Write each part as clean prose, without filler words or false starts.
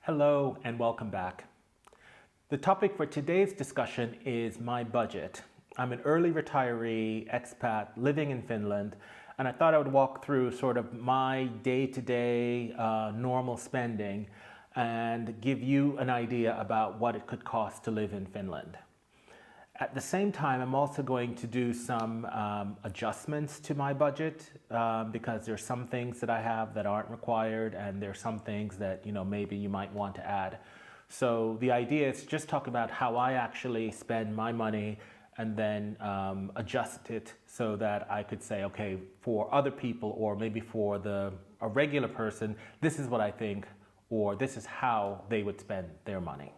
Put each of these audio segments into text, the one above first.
Hello and welcome back. The topic for today's discussion is my budget. I'm an early retiree expat living in Finland, and I thought I would walk through sort of my day-to-day normal spending and give you an idea about what it could cost to live in Finland. At the same time, I'm also going to do some adjustments to my budget because there's some things that I have that aren't required, and there's some things that maybe you might want to add. So the idea is just talk about how I actually spend my money and then adjust it so that I could say, okay, for other people or maybe for a regular person, this is what I think, or this is how they would spend their money.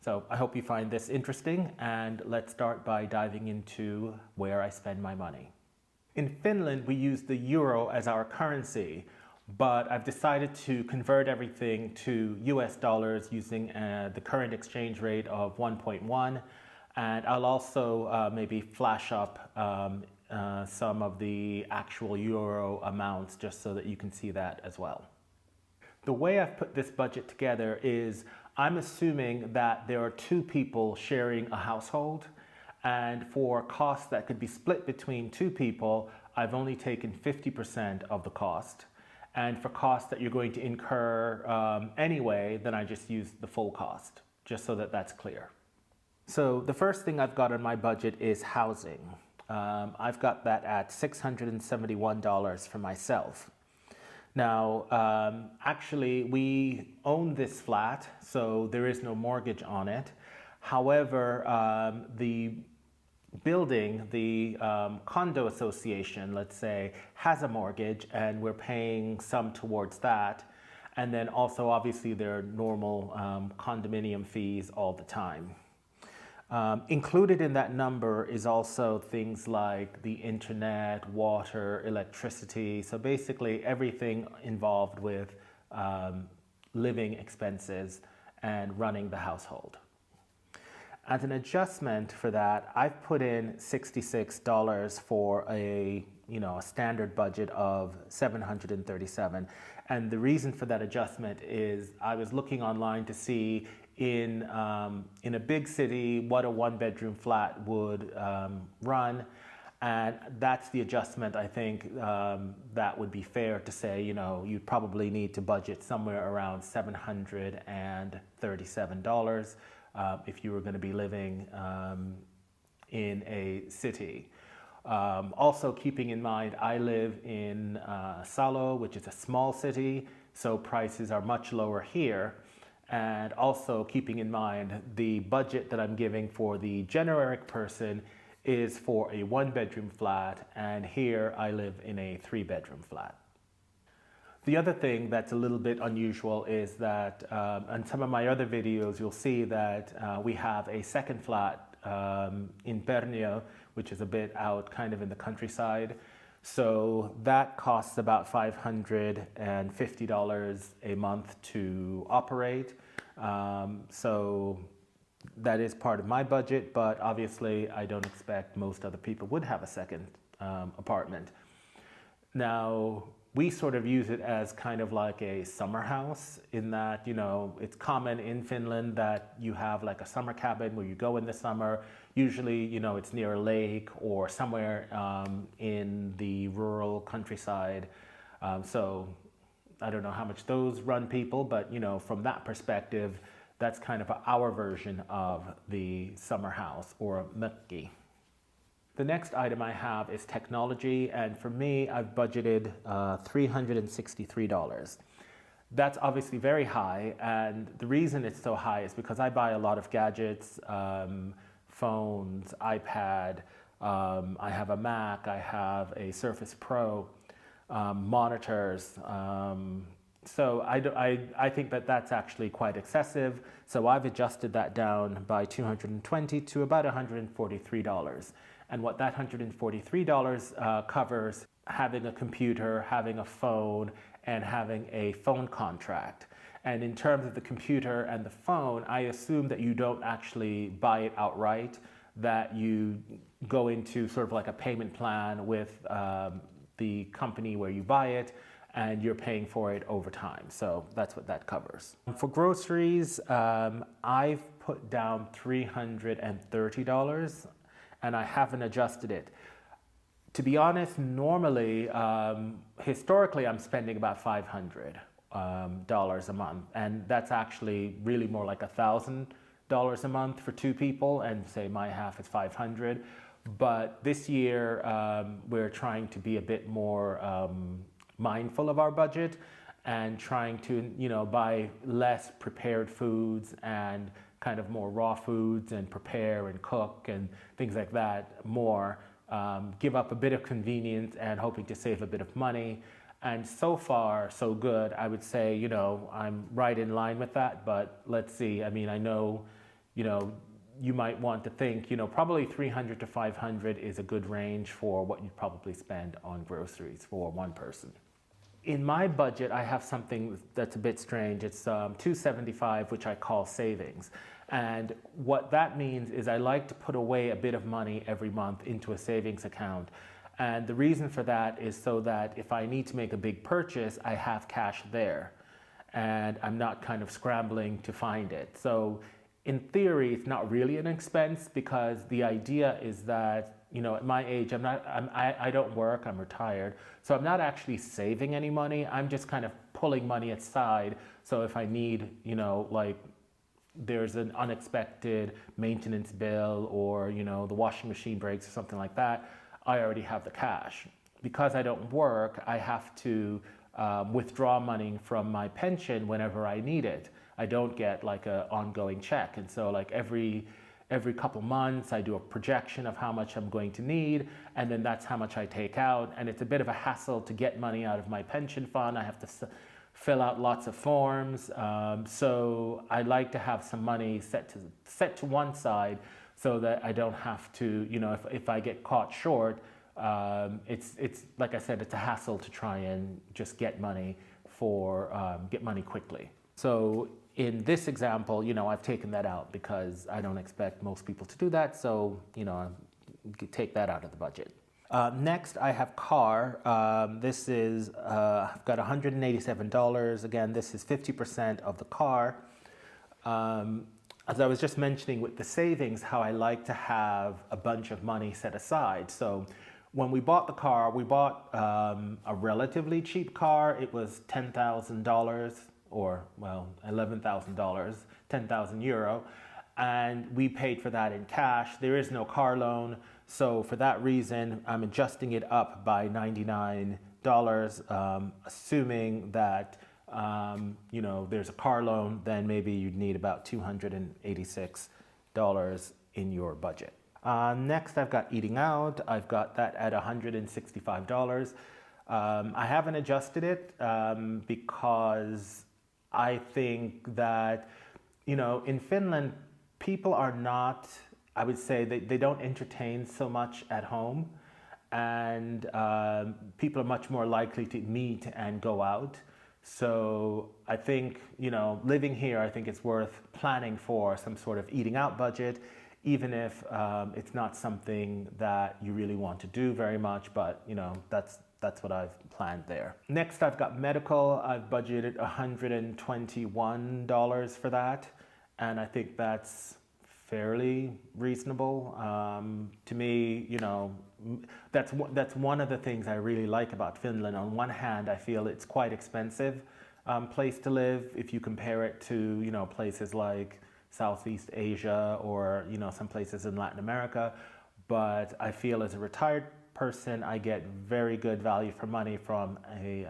So I hope you find this interesting, and let's start by diving into where I spend my money. In Finland, we use the euro as our currency, but I've decided to convert everything to US dollars using the current exchange rate of 1.1, and I'll also maybe flash up some of the actual euro amounts just so that you can see that as well. The way I've put this budget together is I'm assuming that there are two people sharing a household, and for costs that could be split between two people, I've only taken 50% of the cost. And for costs that you're going to incur anyway, then I just use the full cost, just so that that's clear. So the first thing I've got on my budget is housing. I've got that at $671 for myself. Now, actually, we own this flat, so there is no mortgage on it. However, the building, the condo association, let's say, has a mortgage, and we're paying some towards that. And then also, obviously, there are normal condominium fees all the time. Included in that number is also things like the internet, water, electricity. So basically everything involved with living expenses and running the household. As an adjustment for that, I've put in $66 for a standard budget of $737. And the reason for that adjustment is I was looking online to see in a big city what a one-bedroom flat would run, and that's the adjustment I think that would be fair to say. You'd probably need to budget somewhere around $737 if you were going to be living in a city. Also keeping in mind, I live in Salo, which is a small city, so prices are much lower here. And also keeping in mind, the budget that I'm giving for the generic person is for a one-bedroom flat, and here I live in a three-bedroom flat. The other thing that's a little bit unusual is that on some of my other videos, you'll see that we have a second flat in Pärnu, which is a bit out kind of in the countryside. So that costs about $550 a month to operate. So that is part of my budget, but obviously I don't expect most other people would have a second apartment. Now, we sort of use it as kind of like a summer house in that, it's common in Finland that you have like a summer cabin where you go in the summer. Usually, it's near a lake or somewhere in the rural countryside. So I don't know how much those run people, but from that perspective, that's kind of our version of the summer house or mökki. The next item I have is technology, and for me, I've budgeted $363. That's obviously very high, and the reason it's so high is because I buy a lot of gadgets, phones, iPad, I have a Mac, I have a Surface Pro, monitors. So I think that that's actually quite excessive. So I've adjusted that down by $220 to about $143. And what that $143 covers, having a computer, having a phone, and having a phone contract. And in terms of the computer and the phone, I assume that you don't actually buy it outright, that you go into sort of like a payment plan with the company where you buy it, and you're paying for it over time. So that's what that covers. For groceries, I've put down $330 and I haven't adjusted it. To be honest, normally, historically, I'm spending about $500 a month, and that's actually really more like $1,000 a month for two people, and say my half is 500. But this year, we're trying to be a bit more mindful of our budget and trying to, buy less prepared foods and kind of more raw foods and prepare and cook and things like that more. Give up a bit of convenience and hoping to save a bit of money. And so far, so good. I would say, I'm right in line with that, but let's see. I mean, I know, you might want to think, probably 300 to 500 is a good range for what you'd probably spend on groceries for one person. In my budget, I have something that's a bit strange. It's $275, which I call savings. And what that means is I like to put away a bit of money every month into a savings account. And the reason for that is so that if I need to make a big purchase, I have cash there. And I'm not kind of scrambling to find it. So in theory, it's not really an expense because the idea is that, at my age, I don't work, I'm retired. So I'm not actually saving any money. I'm just kind of pulling money aside. So if I need, there's an unexpected maintenance bill or, the washing machine breaks or something like that, I already have the cash. Because I don't work, I have to withdraw money from my pension whenever I need it. I don't get like an ongoing check. And so every couple months, I do a projection of how much I'm going to need, and then that's how much I take out. And it's a bit of a hassle to get money out of my pension fund. I have to fill out lots of forms. So I like to have some money set to one side so that I don't have to, if I get caught short, it's like I said, it's a hassle to try and just get money quickly. So in this example, I've taken that out because I don't expect most people to do that. So, take that out of the budget. Next, I have car. This is, I've got $187. Again, this is 50% of the car. As I was just mentioning with the savings, how I like to have a bunch of money set aside. So when we bought the car, we bought a relatively cheap car. It was $10,000 or, $11,000, 10,000 euro. And we paid for that in cash. There is no car loan. So for that reason, I'm adjusting it up by $99, assuming that, there's a car loan, then maybe you'd need about $286 in your budget. Next, I've got eating out. I've got that at $165. I haven't adjusted it because I think that, in Finland, people are not, I would say, they don't entertain so much at home, and people are much more likely to meet and go out. So I think, living here, I think it's worth planning for some sort of eating out budget, even if it's not something that you really want to do very much, but, that's what I've planned there. Next, I've got medical. I've budgeted $121 for that, and I think that's fairly reasonable. To me, that's one of the things I really like about Finland. On one hand, I feel it's quite expensive place to live if you compare it to, places like Southeast Asia or, some places in Latin America. But I feel as a retired person, I get very good value for money from a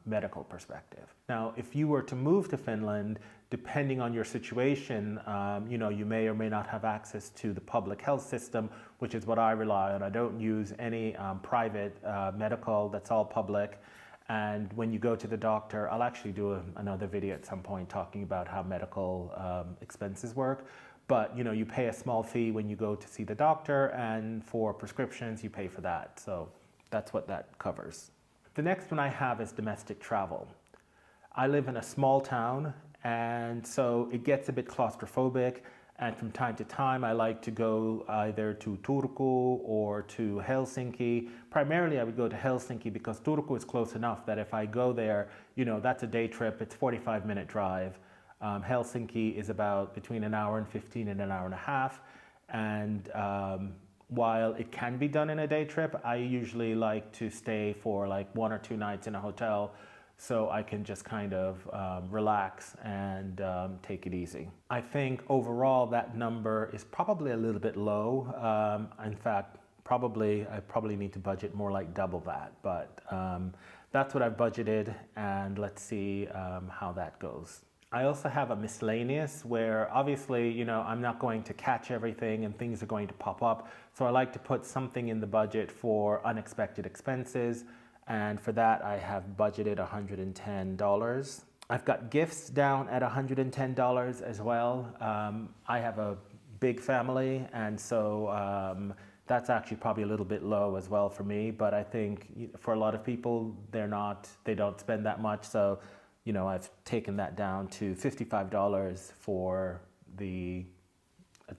medical perspective. Now, if you were to move to Finland, depending on your situation, you may or may not have access to the public health system, which is what I rely on. I don't use any private medical, that's all public. And when you go to the doctor, I'll actually do another video at some point talking about how medical expenses work. But you pay a small fee when you go to see the doctor, and for prescriptions, you pay for that. So that's what that covers. The next one I have is domestic travel. I live in a small town, and so it gets a bit claustrophobic. And from time to time, I like to go either to Turku or to Helsinki. Primarily, I would go to Helsinki because Turku is close enough that if I go there, that's a day trip. It's a 45-minute drive. Helsinki is about between an hour and 15 and an hour and a half. And while it can be done in a day trip, I usually like to stay for like 1 or 2 nights in a hotel so I can just kind of relax and take it easy. I think overall that number is probably a little bit low. In fact, I probably need to budget more like double that, but that's what I've budgeted, and let's see how that goes. I also have a miscellaneous where obviously, I'm not going to catch everything and things are going to pop up. So I like to put something in the budget for unexpected expenses. And for that, I have budgeted $110. I've got gifts down at $110 as well. I have a big family, and so that's actually probably a little bit low as well for me. But I think for a lot of people, they don't spend that much. So, I've taken that down to $55 for a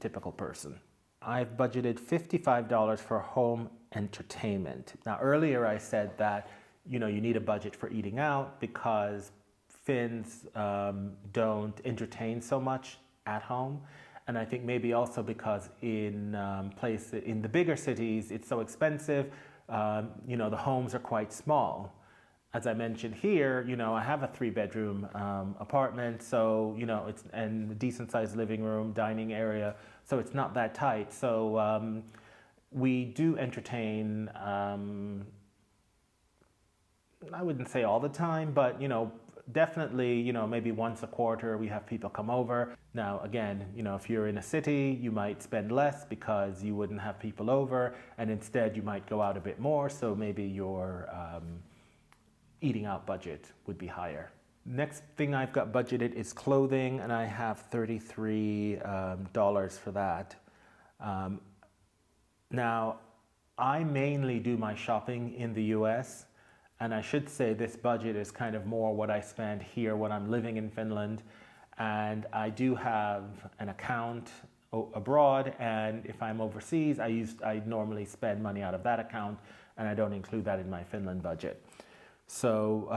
typical person. I've budgeted $55 for home entertainment. Now, earlier I said that, you need a budget for eating out because Finns don't entertain so much at home. And I think maybe also because in the bigger cities, it's so expensive, the homes are quite small. As I mentioned here, I have a 3-bedroom apartment, so, it's and a decent sized living room, dining area, so it's not that tight. So we do entertain, I wouldn't say all the time, but, definitely, maybe once a quarter we have people come over. Now, again, if you're in a city, you might spend less because you wouldn't have people over, and instead you might go out a bit more, so maybe your eating out budget would be higher. Next thing I've got budgeted is clothing, and I have $33 for that. Now, I mainly do my shopping in the US, and I should say this budget is kind of more what I spend here when I'm living in Finland. And I do have an account abroad, and if I'm overseas, I normally spend money out of that account, and I don't include that in my Finland budget. So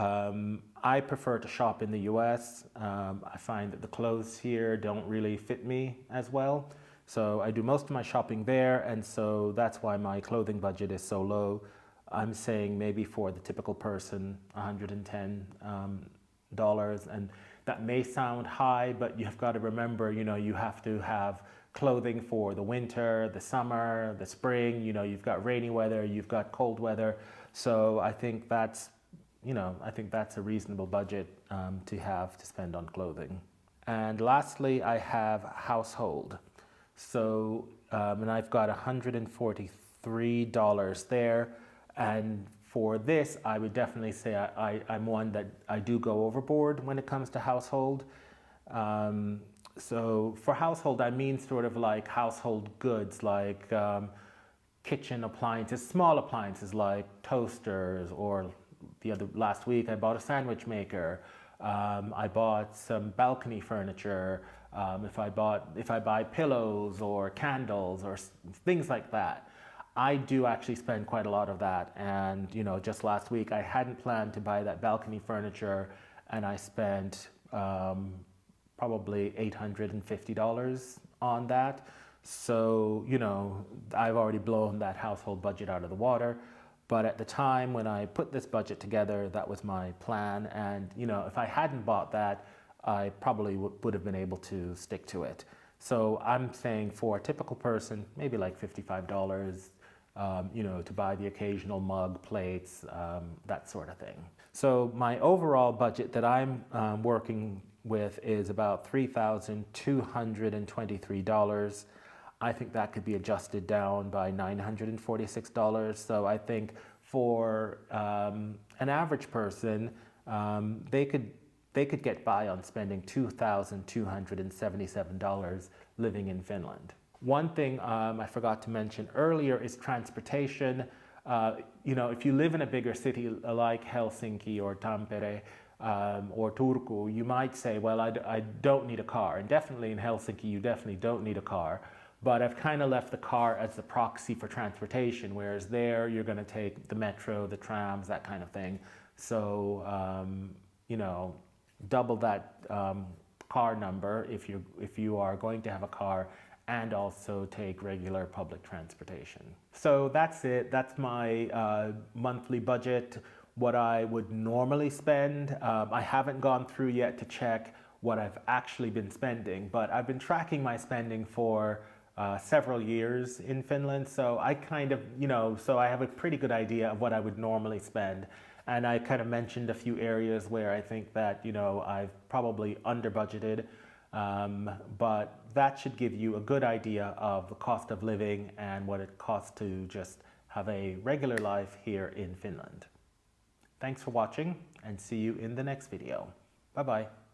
I prefer to shop in the US. I find that the clothes here don't really fit me as well. So I do most of my shopping there, and so that's why my clothing budget is so low. I'm saying maybe for the typical person, $110. And that may sound high, but you've got to remember, you have to have clothing for the winter, the summer, the spring. You've got rainy weather, you've got cold weather. So I think that's a reasonable budget to have to spend on clothing. And lastly, I have household. So, and I've got $143 there. And for this, I would definitely say I'm one that I do go overboard when it comes to household. So for household, I mean sort of like household goods, like kitchen appliances, small appliances like toasters, or last week I bought a sandwich maker. I bought some balcony furniture. If I buy pillows or candles or things like that, I do actually spend quite a lot of that. And just last week I hadn't planned to buy that balcony furniture, and I spent probably $850 on that. So I've already blown that household budget out of the water. But at the time when I put this budget together, that was my plan. And if I hadn't bought that, I probably would have been able to stick to it. So I'm saying for a typical person, maybe like $55, to buy the occasional mug, plates, that sort of thing. So my overall budget that I'm working with is about $3,223. I think that could be adjusted down by $946. So I think for an average person, they could get by on spending $2,277 living in Finland. One thing I forgot to mention earlier is transportation. If you live in a bigger city like Helsinki or Tampere, or Turku, you might say, well, I don't need a car. And definitely in Helsinki, you definitely don't need a car. But I've kind of left the car as the proxy for transportation, whereas there you're going to take the metro, the trams, that kind of thing. So, you know, double that car number if you are going to have a car, and also take regular public transportation. So that's it. That's my monthly budget, what I would normally spend. I haven't gone through yet to check what I've actually been spending, but I've been tracking my spending for several years in Finland. So I kind of, so I have a pretty good idea of what I would normally spend. And I kind of mentioned a few areas where I think that, I've probably under budgeted. But that should give you a good idea of the cost of living and what it costs to just have a regular life here in Finland. Thanks for watching, and see you in the next video. Bye bye.